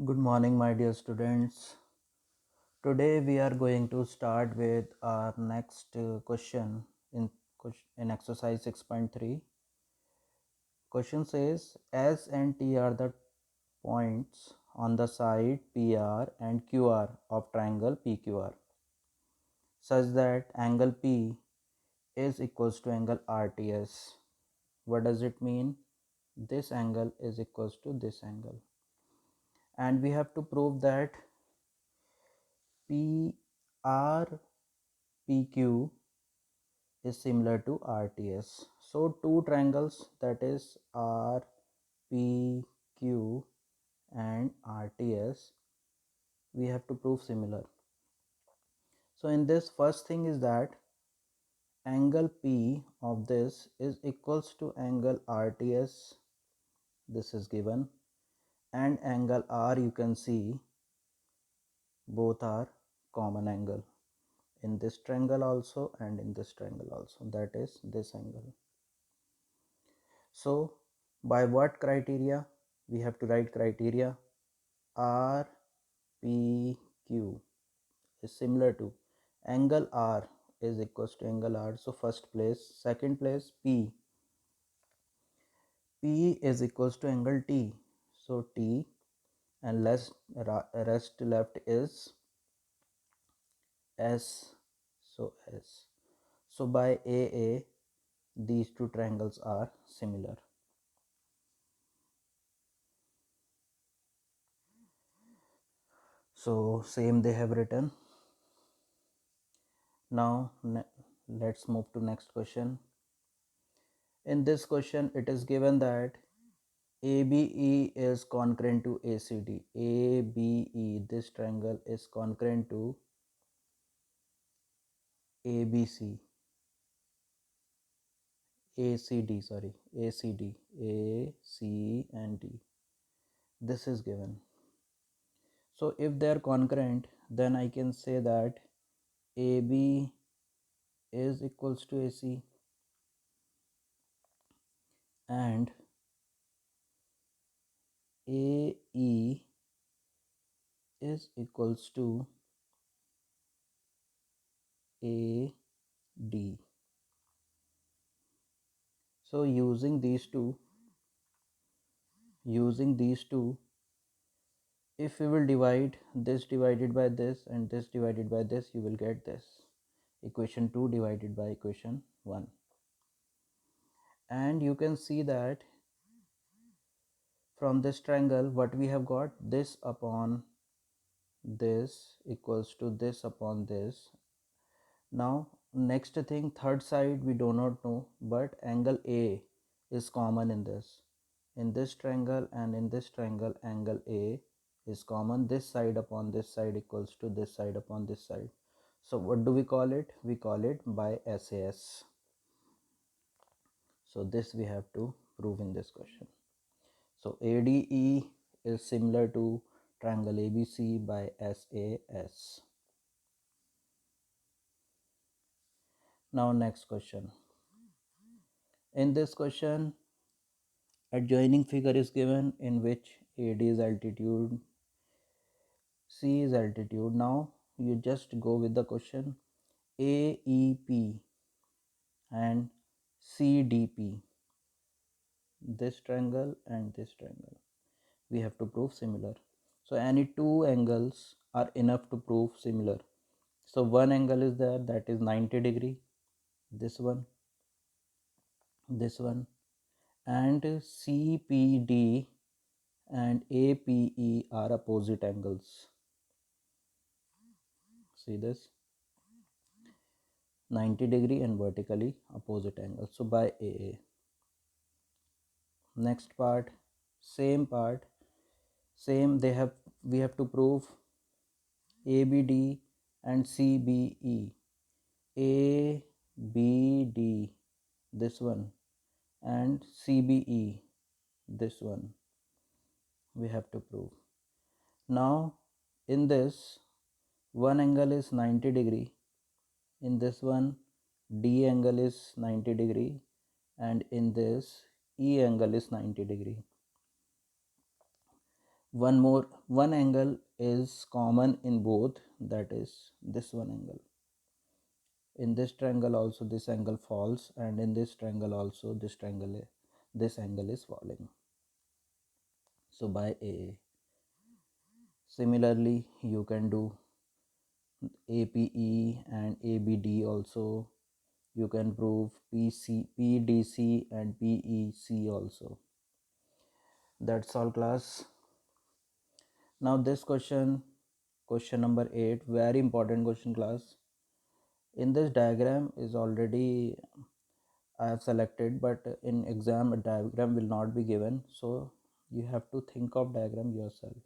Good morning, my dear students. Today we are going to start with our next question in exercise 6.3. Question says S and T are the points on the side PR and QR of triangle PQR such that angle P is equals to angle RTS. What does it mean? This angle is equals to this angle, and we have to prove that PRPQ is similar to RTS. So two triangles, that is RPQ and RTS, we have to prove similar. So in this, first thing is that angle P of this is equals to angle RTS, this is given, and angle R, you can see both are common angle in this triangle also and in this triangle also, that is this angle. So by what criteria? We have to write criteria. RPQ is similar to angle R is equals to angle R. So first place. Second place, P is equals to angle T. So T, and rest left is S. So S. So by AA, these two triangles are similar. So same they have written. Now let's move to next question. In this question, it is given that ABE is concurrent to ACD. ABE, this triangle is concurrent to ABC. ACD, sorry, ACD, A, C and D. This is given. So if they are concurrent, then I can say that AB is equals to AC and AE is equals to AD. So using these two, if we will divide this divided by this and this divided by this, you will get this equation 2 divided by equation 1. And you can see that from this triangle, what we have got, this upon this equals to this upon this. Now next thing, third side we do not know, but angle A is common in this triangle, and in this triangle angle A is common. This side upon this side equals to this side upon this side. So what do we call it? We call it by SAS. So this we have to prove in this question. So ADE is similar to triangle ABC by SAS. Now next question. In this question, adjoining figure is given in which AD is altitude, C is altitude. Now you just go with the question. AEP and CDP, this triangle and this triangle, we have to prove similar. So any two angles are enough to prove similar. So one angle is there, that is 90 degree, this one, and CPD and APE are opposite angles. See this, 90 degree and vertically opposite angle. So by AA. Next part, same we have to prove ABD and CBE. ABD, this one, and CBE, this one, we have to prove. Now in this, one angle is 90 degree, in this one D angle is 90 degree, and in this E angle is 90 degree. one angle is common in both, that is this one angle. In this triangle also this angle falls, and in this triangle also this angle is falling. So by A. Similarly, you can do APE and ABD also. You can prove PDC and PEC also. That's all, class. Now this question number 8, very important question, class. In this diagram is already I have selected, but in exam a diagram will not be given, so you have to think of diagram yourself.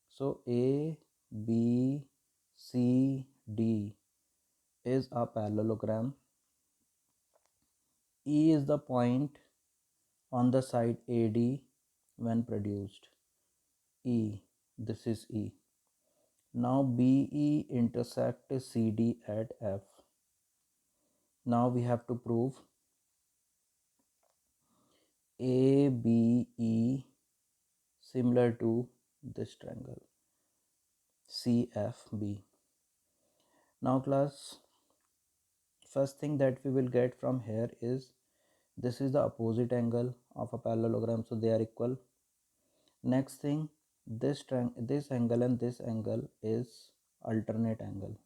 So A, B, C, D is a parallelogram. E is the point on the side AD when produced. E, this is E. Now BE intersect CD at F. Now we have to prove ABE similar to this triangle CFB. Now class, first thing that we will get from here is this is the opposite angle of a parallelogram, so they are equal. Next thing, this angle and this angle is alternate angle.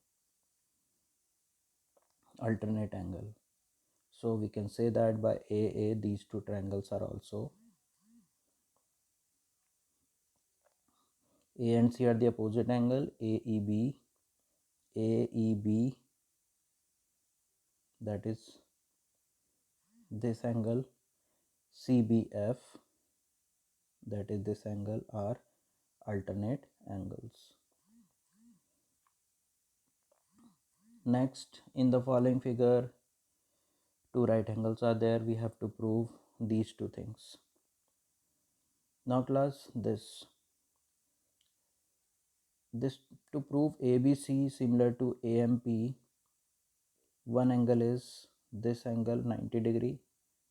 So we can say that by AA these two triangles are also A and C are the opposite angle. AEB, that is this angle, CBF, that is this angle, are alternate angles. Next, in the following figure, two right angles are there. We have to prove these two things. Now class, this to prove ABC similar to AMP, one angle is this angle 90 degree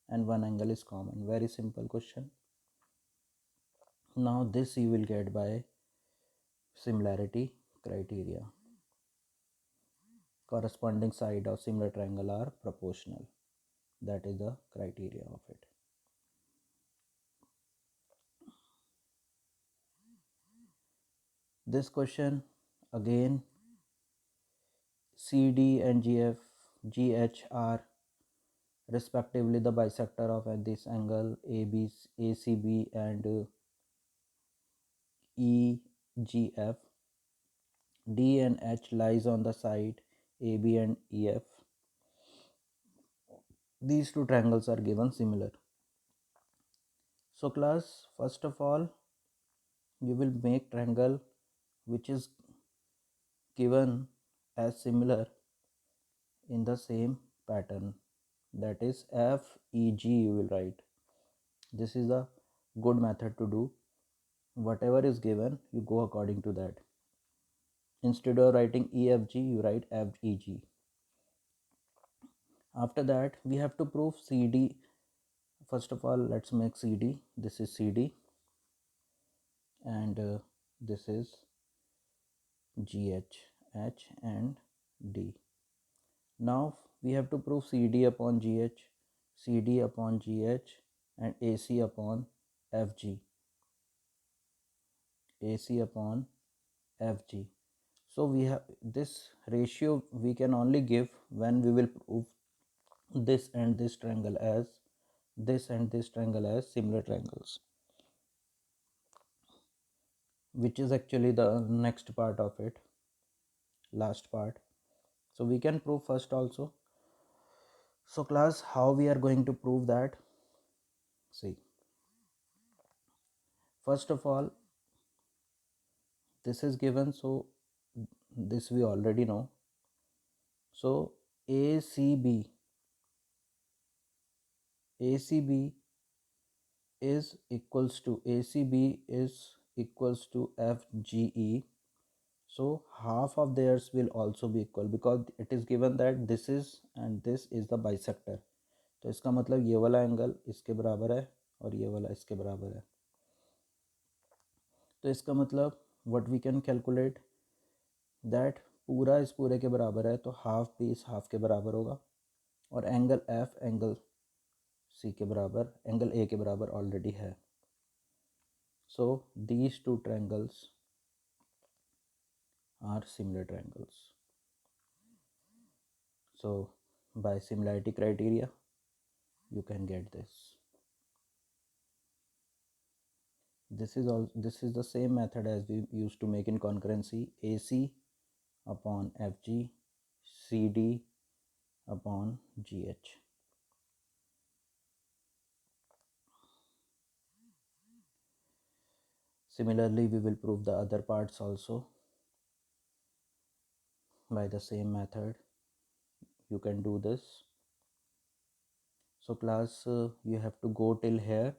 and one angle is common. Very simple question. Now this you will get by similarity criteria. Corresponding side of similar triangle are proportional. That is the criteria of it. This question again, CD and GH are respectively the bisector of this angle ACB and EGF. D and H lies on the side AB and EF. These two triangles are given similar. So class, first of all, you will make triangle which is given as similar in the same pattern, that is FEG you will write. This is a good method to do. Whatever is given, you go according to that. Instead of writing EFG, you write FEG. After that, we have to prove CD. First of all, let's make CD. This is CD and this is GH, H and D. Now we have to prove CD upon GH, CD upon GH and AC upon FG. AC upon FG. So we have this ratio we can only give when we will prove this and this triangle as similar triangles, which is actually the next part of it, last part. So we can prove first also. So class, how we are going to prove that? See, first of all, this is given, so this we already know. So ACB is equals to FGE. So half of theirs will also be equal because it is given that this is and this is the bisector. तो इसका मतलब ये वाला angle इसके बराबर है और ये वाला इसके बराबर है. तो इसका मतलब what we can calculate that पूरा इस पूरे के बराबर है, तो हाफ भी इस हाफ के बराबर होगा, और एंगल एफ एंगल सी के बराबर, एंगल ए के बराबर ऑलरेडी है. So these two triangles are similar triangles. So by similarity criteria you can get this. This is the same method as we used to make in concurrency. AC upon FG, CD upon GH. Similarly, we will prove the other parts also by the same method. You can do this. So class, you have to go till here.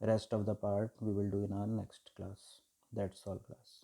Rest of the part we will do in our next class. That's all class.